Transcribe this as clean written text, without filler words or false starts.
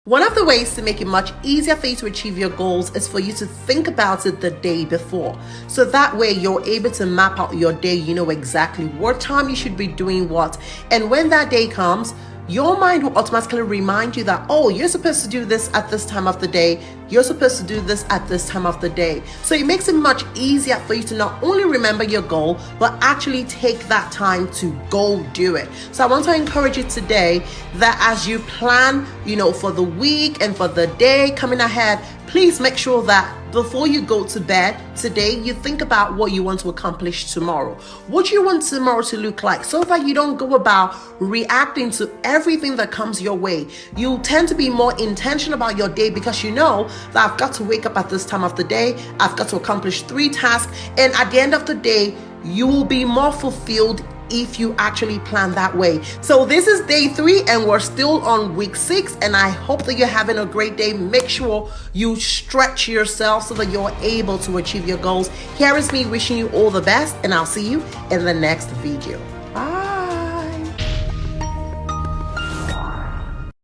One of the ways to make it much easier for you to achieve your goals is for you to think about it the day before. So that way you're able to map out your day. You know exactly what time you should be doing what. And when that day comes, your mind will automatically remind you that, oh, you're supposed to do this at this time of the day. You're supposed to do this at this time of the day. So it makes it much easier for you to not only remember your goal, but actually take that time to go do it. So I want to encourage you today that as you plan, for the week and for the day coming ahead, please make sure that before you go to bed today, you think about what you want to accomplish tomorrow. What you want tomorrow to look like, so that you don't go about reacting to everything that comes your way. You tend to be more intentional about your day because you know that I've got to wake up at this time of the day. I've got to accomplish 3 tasks. And at the end of the day, you will be more fulfilled if you actually plan that way. So this is day 3 and we're still on week 6, and I hope that you're having a great day. Make sure you stretch yourself so that you're able to achieve your goals. Here is me wishing you all the best, and I'll see you in the next video.